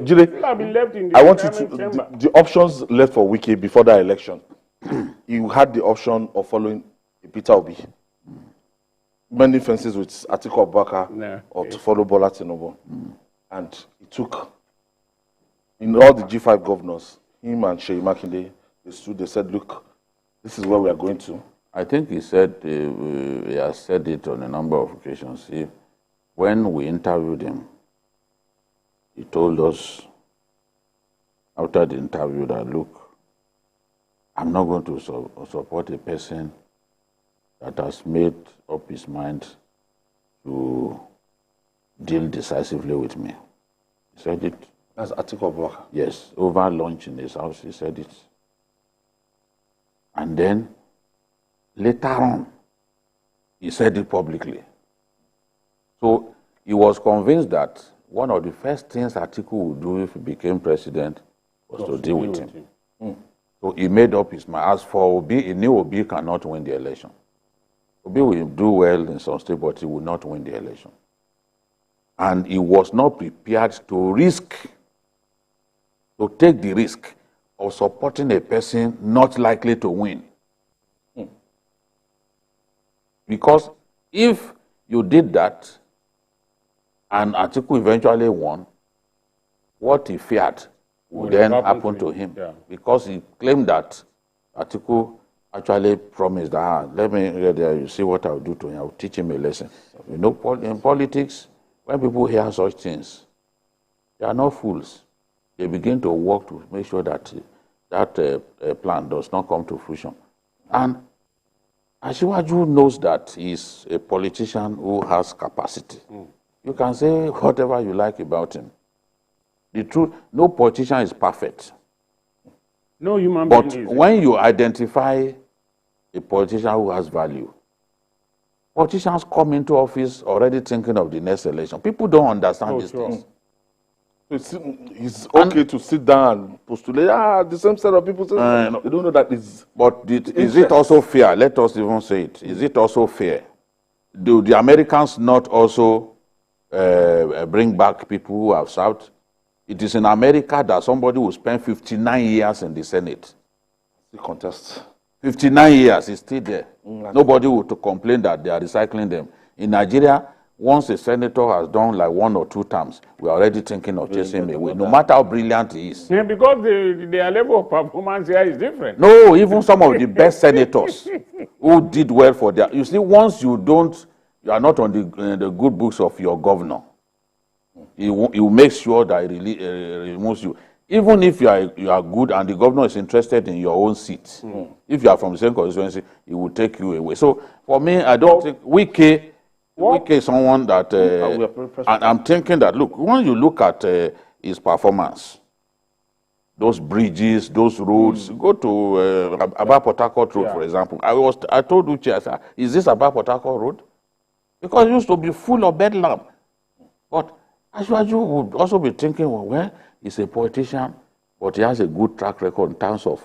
[SPEAKER 4] Should have been left in the
[SPEAKER 2] I want you
[SPEAKER 4] retirement chamber.
[SPEAKER 2] the options left for Wike before that election. You had the option of following Peter Obi. Many fences with Atiku Abubakar or to follow Bola Tinubu. And he took, in all the G5 governors, him and Sheyi Makinde, they said, look, this is where we are going to.
[SPEAKER 3] I think he said, he has said it on a number of occasions. When we interviewed him, he told us after the interview that, look, I'm not going to support a person that has made up his mind to deal decisively with me. He said it.
[SPEAKER 2] That's Atiku Abubakar.
[SPEAKER 3] Yes, over lunch in his house, he said it. And then, later on, he said it publicly. So, he was convinced that one of the first things Atiku would do if he became president was to deal with him. So, he made up his mind. As for Obi, he knew Obi cannot win the election. Obi will do well in some state, but he will not win the election. And he was not prepared to take the risk of supporting a person not likely to win. Because if you did that and Atiku eventually won, what he feared would then happen to him. Yeah. Because he claimed that Atiku actually promised that, let me read there, you see what I'll do to him, I'll teach him a lesson. You know, in politics, when people hear such things, they are not fools. They begin to work to make sure that that plan does not come to fruition. And Asiwaju knows that he's a politician who has capacity. You can say whatever you like about him. The truth, no politician is perfect.
[SPEAKER 4] No human being is.
[SPEAKER 3] But when you identify a politician who has value, politicians come into office already thinking of the next election. People don't understand these things.
[SPEAKER 2] It's okay to sit down and postulate. The same set of people say, they don't know that is.
[SPEAKER 3] But is it also fair? Let us even say it. Is it also fair? Do the Americans not also bring back people who have served? It is in America that somebody will spend 59 years in the Senate.
[SPEAKER 2] The contest.
[SPEAKER 3] 59 years is still there. Nobody will to complain that they are recycling them. In Nigeria, once a senator has done like 1 or 2 terms, we are already thinking of chasing him away, no matter how brilliant he is.
[SPEAKER 4] Yeah, because their level of performance here is different.
[SPEAKER 3] No, even some of the best senators who did well for their... You see, once you are not on the good books of your governor, he will make sure that he removes you. Even if you are good and the governor is interested in your own seat, if you are from the same constituency, he will take you away. So, for me, I don't think... Wike is someone that, and I'm thinking that, look, when you look at his performance, those bridges, those roads, go to Aba-Port Harcourt Road, for example. I told Uche, I said, is this Aba-Port Harcourt Road? Because it used to be full of bedlam. But Asiwaju would also be thinking, well, He's a politician, but he has a good track record in terms of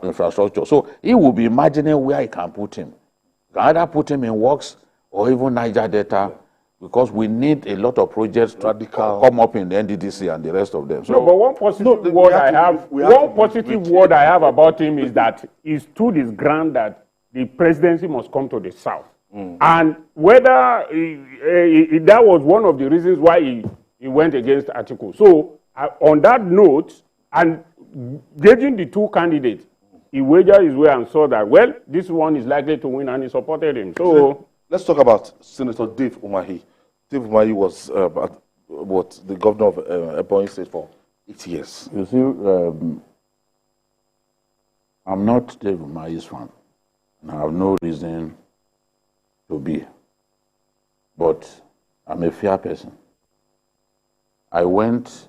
[SPEAKER 3] infrastructure. So he will be imagining where he can put him. You can either put him in works or even Niger Delta, because we need a lot of projects to come up in the NDDC and the rest of them. So,
[SPEAKER 4] no, but one positive word I have about him is that he stood his ground that the presidency must come to the South. And whether that was one of the reasons why he went against Atiku. So on that note, and gauging the two candidates, he wagered his way and saw that, well, this one is likely to win, and he supported him. So
[SPEAKER 2] let's talk about Senator Dave Umahi. Dave Umahi was the governor of Ebonyi State for 8 years.
[SPEAKER 3] You see, I'm not Dave Umahi's fan, and I have no reason to be. But I'm a fair person. I went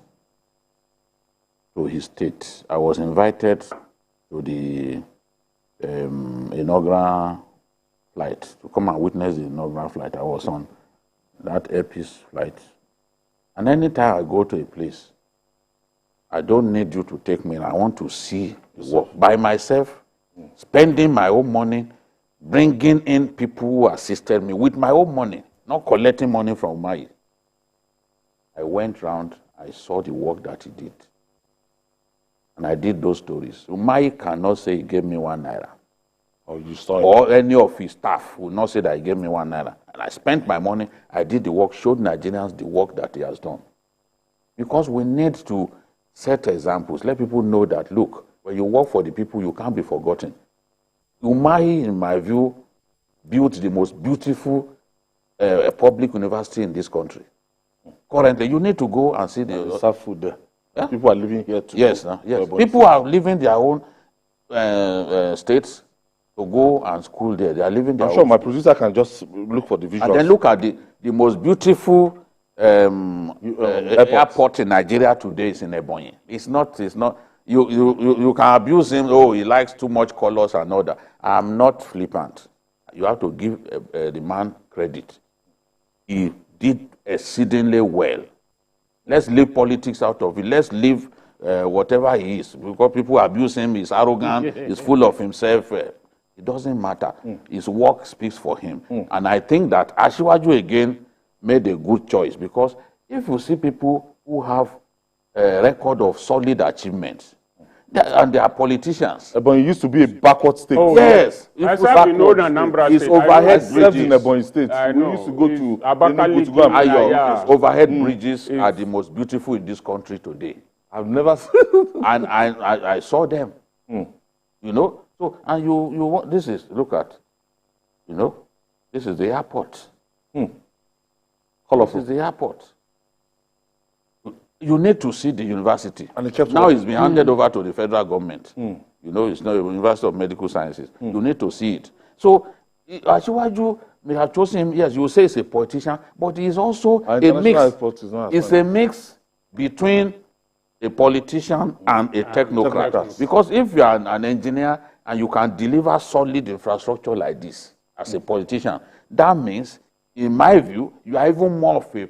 [SPEAKER 3] to his state. I was invited to the inaugural flight, to come and witness the inaugural flight. I was on that Air Peace flight. And anytime I go to a place, I don't need you to take me. I want to see the work by myself, spending my own money, bringing in people who assisted me with my own money, not collecting money from Umahi. I went round, I saw the work that he did. And I did those stories. Umahi cannot say he gave me 1 naira. Or any of his staff will not say that he gave me 1 naira. And I spent my money, I did the work, showed Nigerians the work that he has done. Because we need to set examples, let people know that, look, when you work for the people, you can't be forgotten. Umahi, in my view, built the most beautiful public university in this country. Currently, you need to go and see the
[SPEAKER 2] serve food there.
[SPEAKER 3] Yeah?
[SPEAKER 2] People are living here too.
[SPEAKER 3] Yes, yes. People are leaving their own states to go and school there. They are living their
[SPEAKER 2] I'm sure my producer can just look for the visuals.
[SPEAKER 3] And then look at the most beautiful airport in Nigeria today is in Ebonyi. It's not. You can abuse him. Oh, he likes too much colors and all that. I'm not flippant. You have to give the man credit. He did exceedingly well. Let's leave politics out of it. Let's leave whatever he is. Because people abuse him, he's arrogant, he's full of himself. It doesn't matter. His work speaks for him. And I think that Asiwaju again made a good choice, because if you see people who have a record of solid achievements, and they are politicians.
[SPEAKER 2] Ebonyi used to be a backward state.
[SPEAKER 3] Oh, yes.
[SPEAKER 4] I said we know the Anambra
[SPEAKER 3] His
[SPEAKER 4] State.
[SPEAKER 3] overhead
[SPEAKER 2] Served in
[SPEAKER 3] bridges.
[SPEAKER 2] Ebonyi State. We used to go to Enugu to go and
[SPEAKER 3] His overhead bridges are the most beautiful in this country today.
[SPEAKER 2] I've never
[SPEAKER 3] And I saw them. You know? So, and you this is, look at, you know, this is the airport. Colorful. This is the airport. You need to see the university. And now it's been handed over to the federal government. You know, it's not the University of Medical Sciences. You need to see it. So, Asiwaju may have chosen him, yes, you will say he's a politician, but he's also a mix. It's a mix between a politician and a technocrat. Because if you are an engineer and you can deliver solid infrastructure like this as a politician, that means, in my view, you are even more of a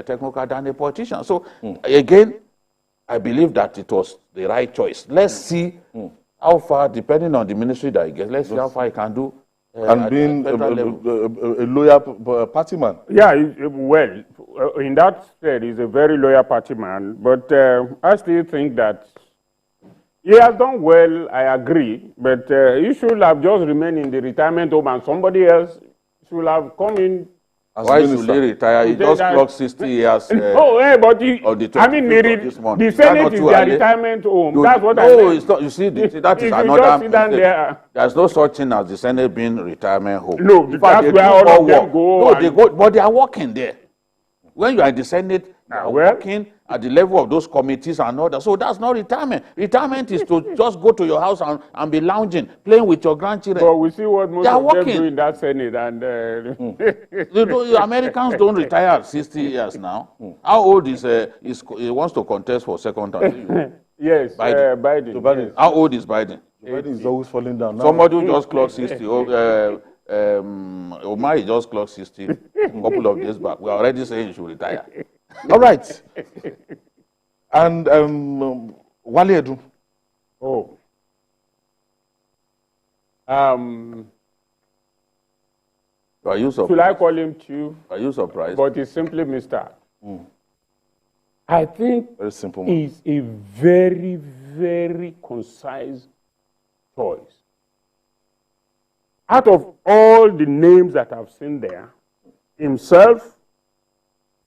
[SPEAKER 3] technocrat than a politician. So, again, I believe that it was the right choice. Let's see how far, depending on the ministry that he gets, let's see how far he can do.
[SPEAKER 2] And being a loyal party man.
[SPEAKER 4] Yeah, well, in that state, he's a very loyal party man. But I still think that he has done well, I agree. But he should have just remained in the retirement home, and somebody else should have come in.
[SPEAKER 3] Why should he retire? He just clocked 60 years.
[SPEAKER 4] But I mean, the Senate is their retirement home. That's what I mean.
[SPEAKER 3] It's not. You see, that is another mistake. There's no such thing as the Senate being retirement home.
[SPEAKER 4] No, that's where all of them go.
[SPEAKER 3] No, they go, but they are working there. When you are in the Senate, you are working at the level of those committees and all that. So that's not retirement. Retirement is to just go to your house and be lounging, playing with your grandchildren.
[SPEAKER 4] But we see what most of them do in that Senate. And
[SPEAKER 3] Americans don't retire at 60 years now. How old is he wants to contest for second term?
[SPEAKER 4] Yes, Biden.
[SPEAKER 3] How old is Biden?
[SPEAKER 2] Biden is always falling down now.
[SPEAKER 3] Somebody who just clocked 60. Umahi just clocked 60 a couple of days back. We are already saying he should retire. All right.
[SPEAKER 2] And Wale Edun.
[SPEAKER 4] Oh.
[SPEAKER 3] Are you surprised?
[SPEAKER 4] Should I call him Chief?
[SPEAKER 3] Are you surprised?
[SPEAKER 4] But he's simply Mr. I think
[SPEAKER 2] Very simple man.
[SPEAKER 4] it's a very, very concise choice. Out of all the names that I've seen there, himself,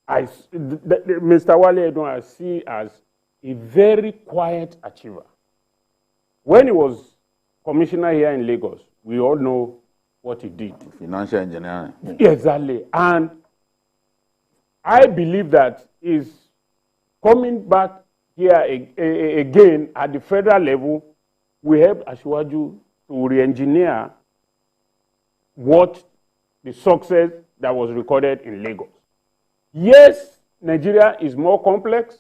[SPEAKER 4] Mr. Wale Edun, I see as a very quiet achiever. When he was commissioner here in Lagos, we all know what he did.
[SPEAKER 3] Financial engineering.
[SPEAKER 4] Exactly. And I believe that is coming back here again at the federal level, we help Asiwaju to re-engineer what the success that was recorded in Lagos. Yes, Nigeria is more complex,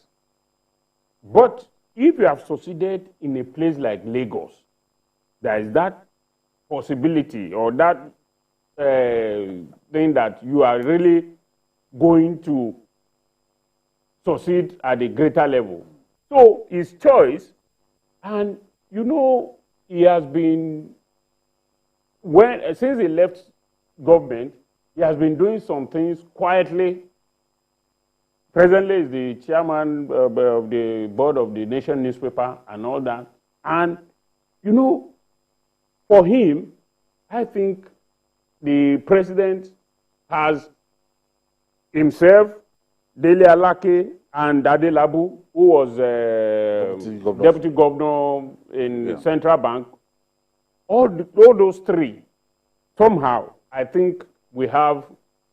[SPEAKER 4] but if you have succeeded in a place like Lagos, there is that possibility or that thing that you are really going to succeed at a greater level. So his choice, and you know, he has been, since he left government, he has been doing some things quietly. Presently, is the chairman of the board of the Nation newspaper and all that. And, you know, for him, I think the president has himself, Dele Alake, and Adelabu, who was deputy governor in Central Bank. All those three, somehow, I think we have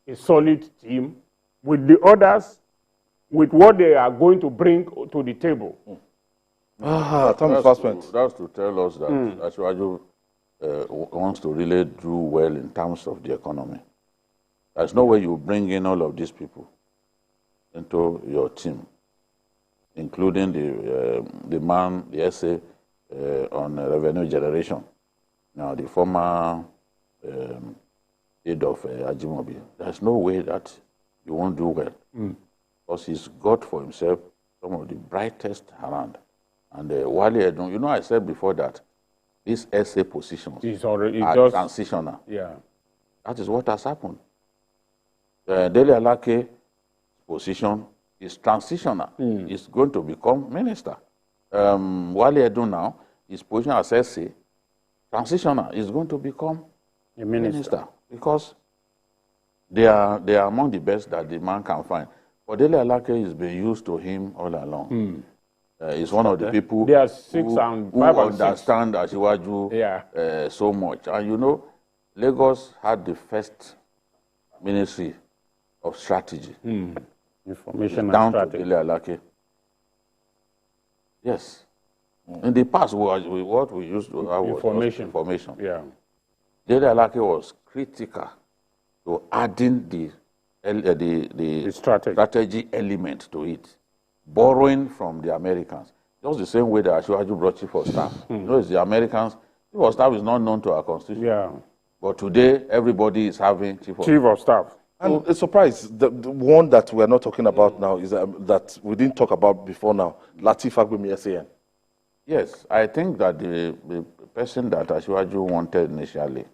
[SPEAKER 4] a solid team with the others, with what they are going to bring to the table.
[SPEAKER 2] Time is fast spent.
[SPEAKER 3] That's to tell us that Asiwaju wants to really do well in terms of the economy. There's no way you bring in all of these people into your team, including the essay on revenue generation. Now, the former head of Ajimobi. There's no way that you won't do well. Because he's got for himself some of the brightest around. And Wale Edun, you know, I said before that these essay positions are transitional.
[SPEAKER 4] Yeah.
[SPEAKER 3] That is what has happened. Dele Alake position is transitional. He's going to become minister. Wale Edun now, his position as essay, transitional, is going to become
[SPEAKER 4] a minister.
[SPEAKER 3] Because they are among the best that the man can find. But Dele Alake has been used to him all along. He's one of the people
[SPEAKER 4] who
[SPEAKER 3] understand Asiwaju so much. And you know, Lagos had the first ministry of strategy.
[SPEAKER 4] Information
[SPEAKER 3] down
[SPEAKER 4] and
[SPEAKER 3] to Dele Alake. Yes. In the past, what we used to have was information.
[SPEAKER 4] Yeah.
[SPEAKER 3] Dele Alake was critical to adding the strategy element to it, borrowing from the Americans. Just the same way that Asiwaju brought chief of staff. You know, it's the Americans. Chief of staff is not known to our constitution.
[SPEAKER 4] Yeah.
[SPEAKER 3] But today, everybody is having chief
[SPEAKER 4] of staff.
[SPEAKER 2] And a surprise, the one that we're not talking about now is that we didn't talk about before now, Lateef Fagbemi SAN.
[SPEAKER 3] Yes, I think that the person that Asiwaju wanted initially,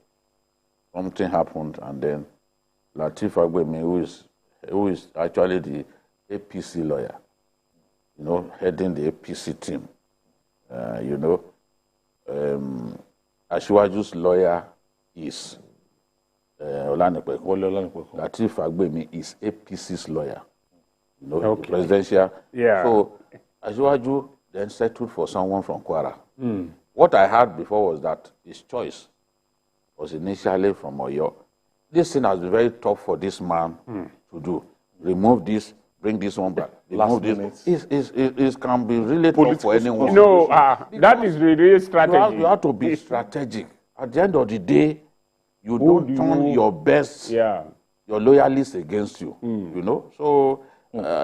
[SPEAKER 3] something happened, and then Lateef Fagbemi, who is actually the APC lawyer, you know, heading the APC team, you know, Asiwaju's lawyer is Lateef Fagbemi is APC's lawyer, you know, presidential.
[SPEAKER 4] Yeah.
[SPEAKER 3] So Asiwaju then settled for someone from Kwara. What I heard before was that his choice was initially from Oyo. This thing has been very tough for this man to do. Remove this, bring this one back. Remove this. It can be really tough for anyone.
[SPEAKER 4] No, that is the real strategy.
[SPEAKER 3] You have to be strategic. At the end of the day, you don't turn your best, your loyalists against you. You know? So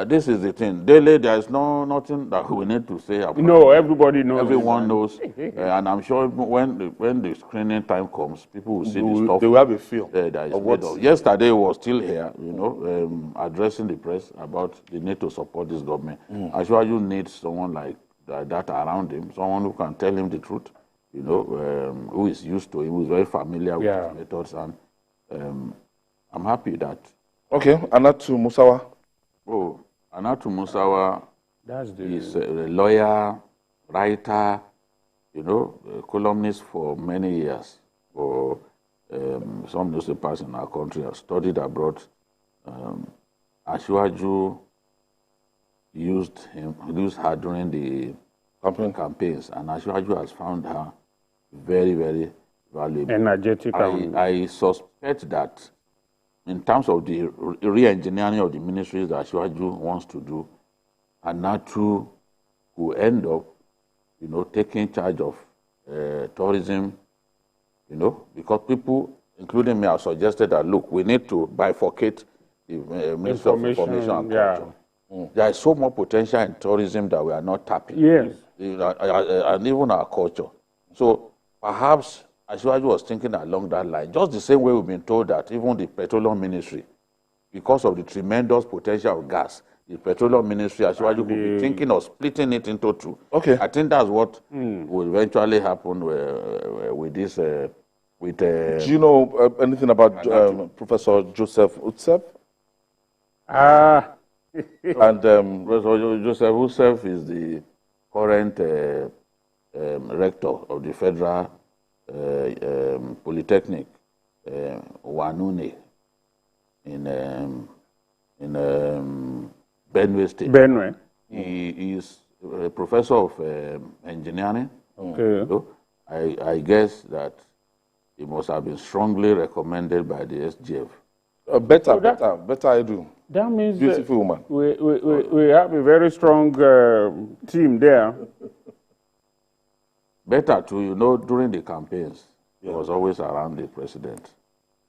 [SPEAKER 3] This is the thing. Daily, there is nothing that we need to say about.
[SPEAKER 4] No, everybody knows.
[SPEAKER 3] Everyone knows, and I'm sure when the screening time comes, people will see the stuff.
[SPEAKER 2] They will have a feel.
[SPEAKER 3] That is made of. Yesterday was still here, addressing the press about the need to support this government. I'm sure you need someone like that around him, someone who can tell him the truth, who is used to it, who is very familiar with his methods, and I'm happy that.
[SPEAKER 2] Okay, Anatu Musawa.
[SPEAKER 3] Oh, Anatu Musawa is a lawyer, writer, a columnist for many years for some newspapers in our country. Has studied abroad. Asiwaju used her during the campaigns, and Asiwaju has found her very, very valuable.
[SPEAKER 4] Energetic.
[SPEAKER 3] I suspect that in terms of the re-engineering of the ministries that Asiwaju wants to do, Anatu will end up, taking charge of tourism, because people, including me, have suggested that, look, we need to bifurcate the Ministry of Information and Culture. There is so much potential in tourism that we are not tapping.
[SPEAKER 4] Yes.
[SPEAKER 3] And even our culture. So perhaps Asiwaju was thinking along that line, just the same way we've been told that even the Petroleum Ministry, because of the tremendous potential of gas, the Petroleum Ministry, Asiwaju could be thinking of splitting it into two.
[SPEAKER 2] Okay.
[SPEAKER 3] I think that's what will eventually happen with this. Do
[SPEAKER 2] you know anything about Professor Joseph Utsep?
[SPEAKER 3] And Professor Joseph Utsep is the current rector of the Federal Polytechnic, Wanune, in Benue State.
[SPEAKER 4] Benue.
[SPEAKER 3] He is a professor of engineering.
[SPEAKER 4] Okay.
[SPEAKER 3] So I guess that he must have been strongly recommended by the SGF.
[SPEAKER 2] Better I do.
[SPEAKER 4] That means
[SPEAKER 2] beautiful woman.
[SPEAKER 4] We have a very strong team there.
[SPEAKER 3] Better too, during the campaigns, he was always around the president.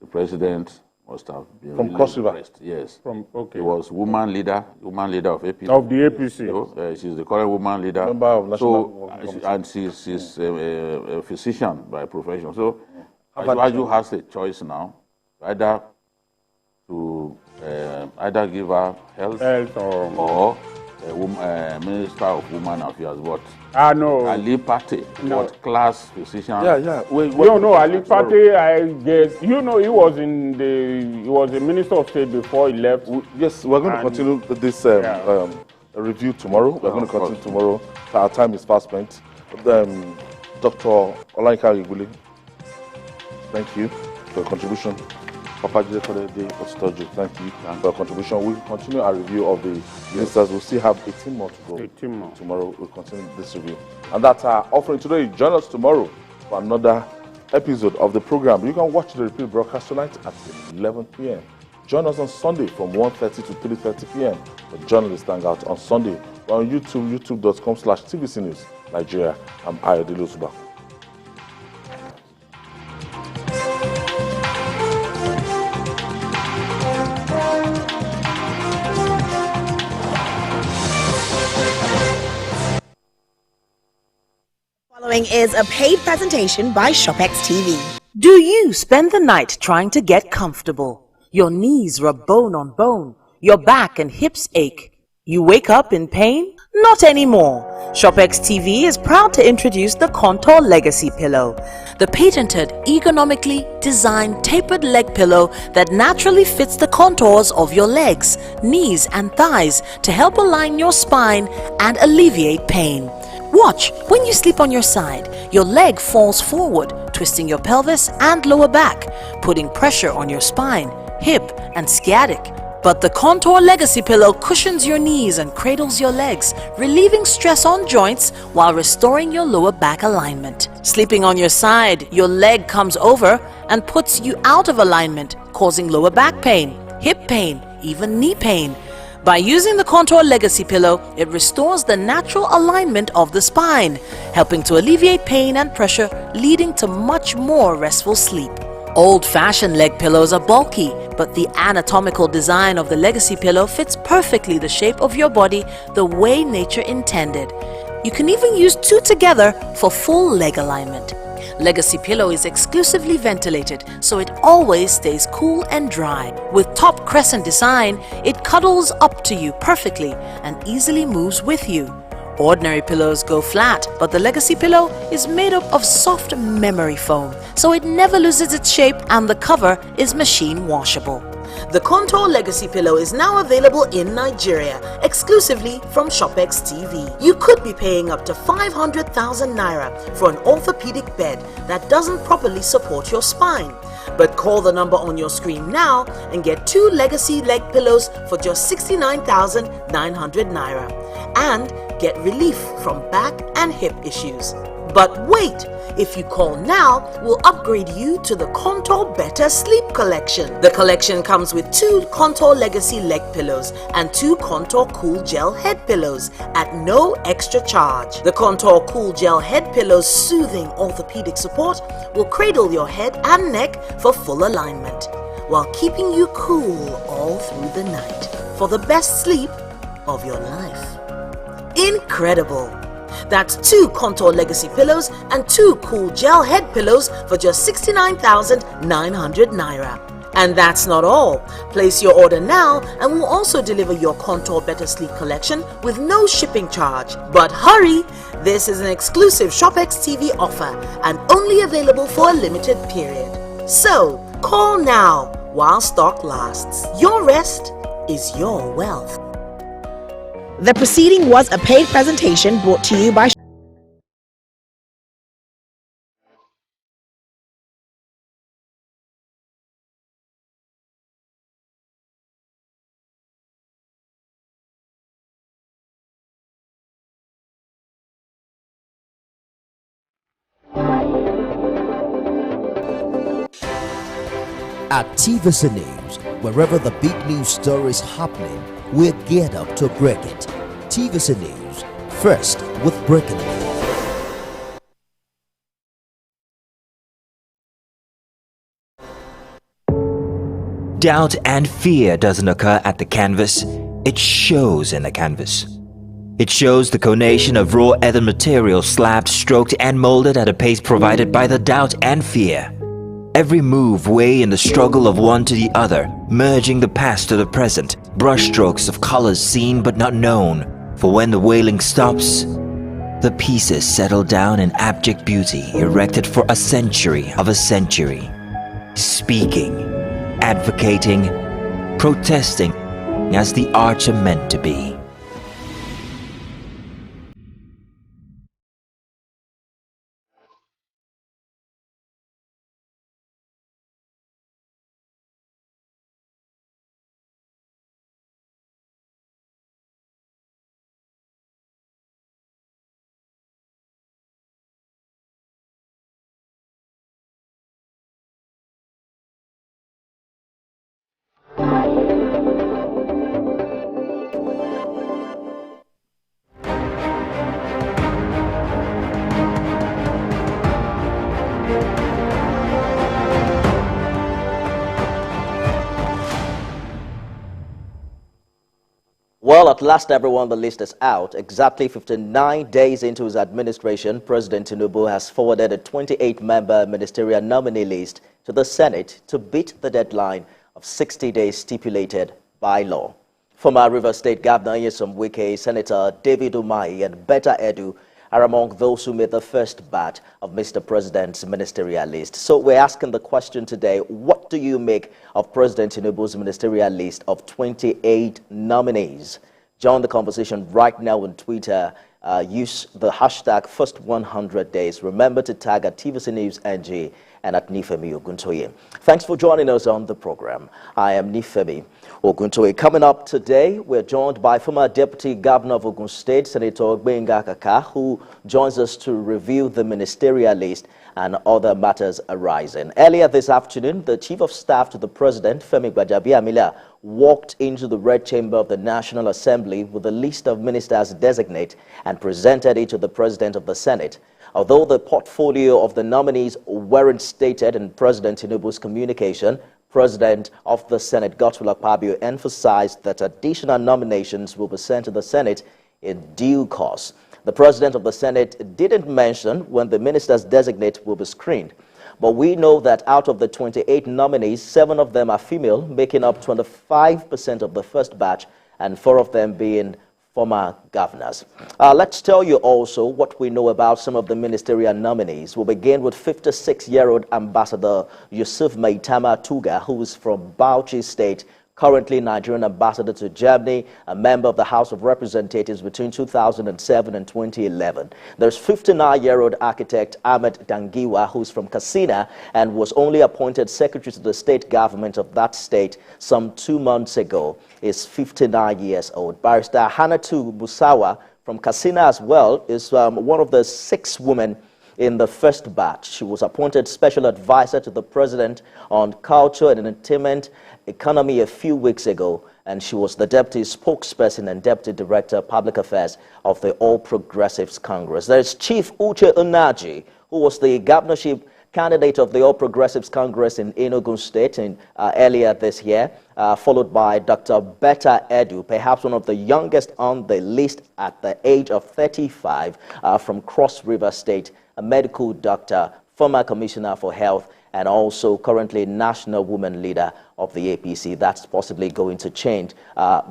[SPEAKER 3] The president must have been
[SPEAKER 2] from
[SPEAKER 3] really
[SPEAKER 2] Cross River.
[SPEAKER 3] impressed. Yes.
[SPEAKER 4] Okay.
[SPEAKER 3] He was woman leader of APC.
[SPEAKER 4] Of the APC.
[SPEAKER 3] She's the current woman leader.
[SPEAKER 2] Member of National
[SPEAKER 3] and she's a physician by profession. So Asiwaju has a choice now, either to give her health or Minister of Women Affairs. But
[SPEAKER 4] no.
[SPEAKER 3] Ali Pate, what class physician?
[SPEAKER 2] Yeah.
[SPEAKER 4] Ali Pate, I guess. He was a Minister of State before he left.
[SPEAKER 2] Yes, we're going to continue this review tomorrow. We're going to continue tomorrow. Our time is fast spent. Dr. Olaika Iguli, thank you for your contribution. Papa Jide, thank you for your contribution. We'll continue our review of the ministers. We'll still have 18 more to go. 18 more. Tomorrow we'll continue this review. And that's our offering today. Join us tomorrow for another episode of the program. You can watch the repeat broadcast tonight at 11 p.m. Join us on Sunday from 1:30 to 3:30 p.m. for Journalist Hangout on Sunday. We're on YouTube, youtube.com/TVC News Nigeria. I'm Ayodele Osuba.
[SPEAKER 9] Following is a paid presentation by ShopX TV.
[SPEAKER 10] Do you spend the night trying to get comfortable? Your knees rub bone on bone. Your back and hips ache. You wake up in pain? Not anymore. ShopX TV is proud to introduce the Contour Legacy Pillow, the patented, ergonomically designed tapered leg pillow that naturally fits the contours of your legs, knees and thighs to help align your spine and alleviate pain. Watch, when you sleep on your side, your leg falls forward, twisting your pelvis and lower back, putting pressure on your spine, hip and sciatic. But the Contour Legacy Pillow cushions your knees and cradles your legs, relieving stress on joints while restoring your lower back alignment. Sleeping on your side, your leg comes over and puts you out of alignment, causing lower back pain, hip pain, even knee pain. By using the Contour Legacy Pillow, it restores the natural alignment of the spine, helping to alleviate pain and pressure, leading to much more restful sleep. Old-fashioned leg pillows are bulky, but the anatomical design of the Legacy pillow fits perfectly the shape of your body the way nature intended. You can even use two together for full leg alignment. Legacy pillow is exclusively ventilated, so it always stays cool and dry. With top crescent design, it cuddles up to you perfectly and easily moves with you. Ordinary pillows go flat, but the Legacy pillow is made up of soft memory foam, so it never loses its shape and the cover is machine washable. The Contour Legacy pillow is now available in Nigeria, exclusively from ShopX TV. You could be paying up to 500,000 naira for an orthopedic bed that doesn't properly support your spine. But call the number on your screen now and get 2 Legacy leg pillows for just 69,900 naira and get relief from back and hip issues. But wait! If you call now, we'll upgrade you to the Contour Better Sleep Collection. The collection comes with 2 Contour Legacy leg pillows and 2 Contour Cool Gel head pillows at no extra charge. The Contour Cool Gel head pillows' soothing orthopedic support will cradle your head and neck for full alignment, while keeping you cool all through the night for the best sleep of your life. Incredible! That's 2 Contour Legacy pillows and 2 Cool Gel head pillows for just 69,900 naira. And that's not all. Place your order now and we'll also deliver your Contour Better Sleep collection with no shipping charge. But hurry! This is an exclusive ShopX TV offer and only available for a limited period. So, call now while stock lasts. Your rest is your wealth.
[SPEAKER 9] The proceeding was a paid presentation brought to you by
[SPEAKER 1] At TVC News, wherever the big news story is happening, we're geared up to break it. TVC News, first with breaking news.
[SPEAKER 11] Doubt and fear doesn't occur at the canvas, it shows in the canvas. It shows the conation of raw earthen material slabbed, stroked and molded at a pace provided by the doubt and fear. Every move weigh in the struggle of one to the other, merging the past to the present, brushstrokes of colors seen but not known. For when the wailing stops, the pieces settle down in abject beauty erected for a century of a century. Speaking, advocating, protesting as the arts are meant to be.
[SPEAKER 12] Well, at last, everyone, the list is out. Exactly 59 days into his administration, President Tinubu has forwarded a 28-member ministerial nominee list to the Senate to beat the deadline of 60 days stipulated by law. Former Rivers State Governor Nyesom Wike, Senator David Umahi, and Betta Edu are among those who made the first batch of Mr. President's ministerial list. So we're asking the question today, what do you make of President Tinubu's ministerial list of 28 nominees? Join the conversation right now on Twitter. Use the hashtag #first100days. Remember to tag at TVC News NG and at Nifemi Oguntoye. Thanks for joining us on the program. I am Nifemi Oguntoye. Coming up today, we're joined by former Deputy Governor of Ogun State, Senator Gbenga Kaka, who joins us to review the ministerial list and other matters arising. Earlier this afternoon, the Chief of Staff to the President, Femi Gbajabiamila, walked into the Red Chamber of the National Assembly with a list of ministers designate and presented it to the President of the Senate. Although the portfolio of the nominees weren't stated in President Tinubu's communication, President of the Senate, Godswill Akpabio, emphasized that additional nominations will be sent to the Senate in due course. The President of the Senate didn't mention when the ministers designate will be screened. But we know that out of the 28 nominees, 7 of them are female, making up 25% of the first batch, and 4 of them being former governors. Let's tell you also what we know about some of the ministerial nominees. We'll begin with 56-year-old Ambassador Yusuf Maitama Tuga, who is from Bauchi State, currently Nigerian ambassador to Germany, a member of the House of Representatives between 2007 and 2011. There's 59-year-old architect Ahmed Dangiwa, who's from Katsina and was only appointed secretary to the state government of that state some 2 months ago. Is 59 years old. Barrister Hanatu Musawa from Katsina as well is one of the 6 women in the first batch. She was appointed special advisor to the president on culture and entertainment economy a few weeks ago, and she was the deputy spokesperson and deputy director of public affairs of the All Progressives Congress. There is Chief Uche Unaji, who was the governorship candidate of the All Progressives Congress in Enugu State earlier this year, followed by Dr. Betta Edu, perhaps one of the youngest on the list at the age of 35, from Cross River State, a medical doctor, former commissioner for health, and also currently national woman leader of the APC. That's possibly going to change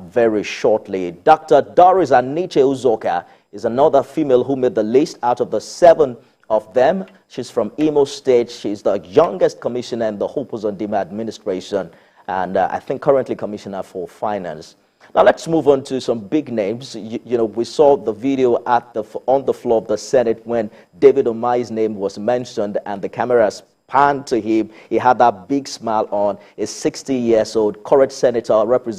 [SPEAKER 12] very shortly. Dr. Doris Aniche Uzoka is another female who made the list out of the 7 of them. She's from Imo State. She's the youngest commissioner in the Hope Uzodimma administration, and I think currently commissioner for finance. Now let's move on to some big names. You know, we saw the video on the floor of the Senate when David Umahi's name was mentioned and the cameras panned to him. He had that big smile on. He's 60 years old, current senator representing